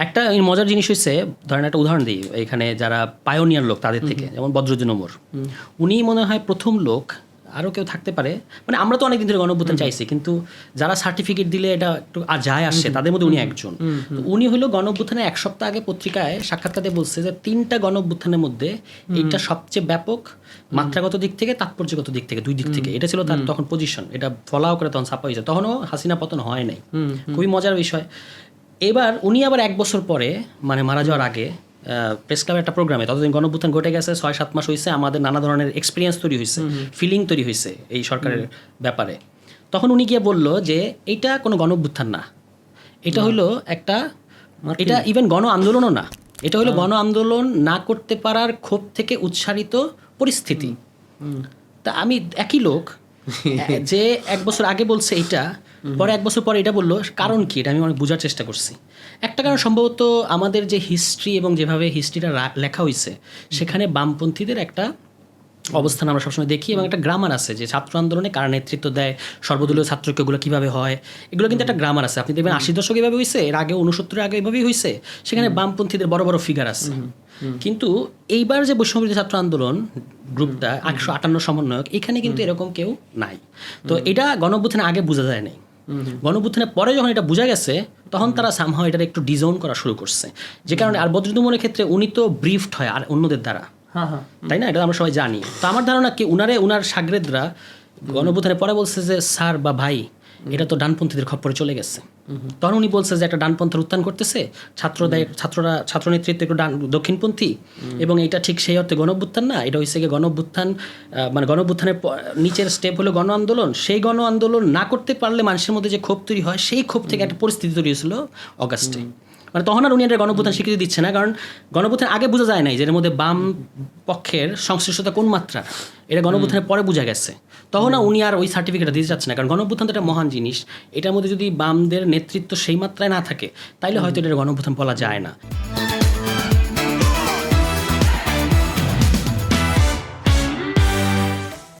একটা মজার জিনিস হচ্ছে, ধরেন একটা উদাহরণ দিই, এখানে যারা পায়োনিয়ার লোক তাদের থেকে, যেমন বদরুদ্দিন ওমর, উনি মনে হয় প্রথম লোক, আরও কেউ থাকতে পারে, মানে আমরা তো অনেকদিন ধরে গণঅভ্যুত্থান চাইছি, কিন্তু যারা সার্টিফিকেট দিলে এটা একটু যায় আসছে তাদের মধ্যে উনি একজন। তো উনি হলো গণঅভ্যুত্থানের এক সপ্তাহ আগে পত্রিকায় সাক্ষাৎকারে বলছে যে 3টা গণঅভ্যুত্থানের মধ্যে এইটা সবচেয়ে ব্যাপক, মাত্রাগত দিক থেকে, তাৎপর্যগত দিক থেকে, 2 দিক থেকে। এটা ছিল তার তখন পজিশন, এটা ফলাও করে তখন ছাপা হয়েছে, তখনও হাসিনা পতন হয় নাই। খুবই মজার বিষয়। এবার উনি আবার 1 বছর পরে, মানে মারা যাওয়ার আগে, প্রেস ক্লাবের একটা প্রোগ্রামে, ততদিন গণঅভ্যুত্থান ঘটে গেছে, 6-7 মাস হয়েছে, আমাদের নানা ধরনের এক্সপিরিয়েন্স তৈরি হয়েছে, ফিলিং তৈরি হয়েছে এই সরকারের ব্যাপারে। তখন উনি গিয়ে বলল যে এইটা কোনো গণঅভ্যুত্থান না, এটা হইলো একটা, এটা ইভেন গণ আন্দোলনও না, এটা হলো গণ আন্দোলন না করতে পারার ক্ষোভ থেকে উৎসারিত পরিস্থিতি। তা আমি একই লোক যে 1 বছর আগে বলছে এইটা, পরে 1 বছর পরে এটা বললো, কারণ কি? এটা আমি অনেক বোঝার চেষ্টা করছি। একটা কারণ সম্ভবত আমাদের যে হিস্ট্রি এবং যেভাবে হিস্ট্রিটা লেখা হয়েছে, সেখানে বামপন্থীদের একটা অবস্থান আমরা সবসময় দেখি, এবং একটা গ্রামার আছে যে ছাত্র আন্দোলনে কারা নেতৃত্ব দেয়, সর্বদলীয় ছাত্রৈক্যগুলো কীভাবে হয়, এগুলো কিন্তু একটা গ্রামার আছে। আপনি দেখবেন 80 দশক এভাবে হয়েছে, এর আগে 69 আগে এভাবেই হয়েছে, সেখানে বামপন্থীদের বড় বড় ফিগার আছে। কিন্তু এইবার যে বৈষম্যবিরোধী ছাত্র আন্দোলন গ্রুপটা 158 সমন্বয়ক, এখানে কিন্তু এরকম কেউ নাই। তো এটা গণঅভ্যুত্থানের আগে বোঝা যায় নাই, গণঅভ্যুত্থানের পরে যখন এটা বোঝা গেছে, তখন তারা সামহাও এটা একটু ডিজাউন করা শুরু করছে, যে কারণে। আর বদরুদ্দিন ওমরের ক্ষেত্রে উনি তো ব্রিফড হয় আর অন্যদের দ্বারা, তাই না? এটা আমরা সবাই জানি। তো আমার ধারণা কি উনার সাগরেদরা গণঅভ্যুত্থানের পরে বলছে যে স্যার বা ভাই, এটা তো ডানপন্থীদের খপ্পরে চলে গেছে। তখন উনি বলছে যে একটা ডানপন্থার উত্থান করতেছে, ছাত্র নেতৃত্ব একটু দক্ষিণপন্থী, এবং এটা ঠিক সেই অর্থে গণঅভ্যুত্থান না, এটা হচ্ছে গিয়ে গণঅভ্যুত্থান, মানে গণঅভ্যুত্থানের নিচের স্টেপ হলো গণ আন্দোলন। সেই গণ আন্দোলন না করতে পারলে মানুষের মধ্যে যে ক্ষোভ তৈরি হয়, সেই ক্ষোভ থেকে একটা পরিস্থিতি তৈরি হয়েছিল অগাস্টে। মানে তখন আর উনি এটা গণঅভ্যুত্থান স্বীকৃতি দিচ্ছে না, কারণ গণঅভ্যুত্থান আগে বোঝা যায় নাই যে এর মধ্যে বাম পক্ষের সংশ্লিষ্টতা কোন মাত্রা, এটা গণঅভ্যুত্থানের পরে বোঝা গেছে। তখন উনি আর ওই সার্টিফিকেটটা দিতে চাচ্ছে না, কারণ গণঅভ্যুত্থান তো একটা মহান জিনিস, এটার মধ্যে যদি বামদের নেতৃত্ব সেই মাত্রায় না থাকে, তাইলে হয়তো এটা গণঅভ্যুত্থান বলা যায় না।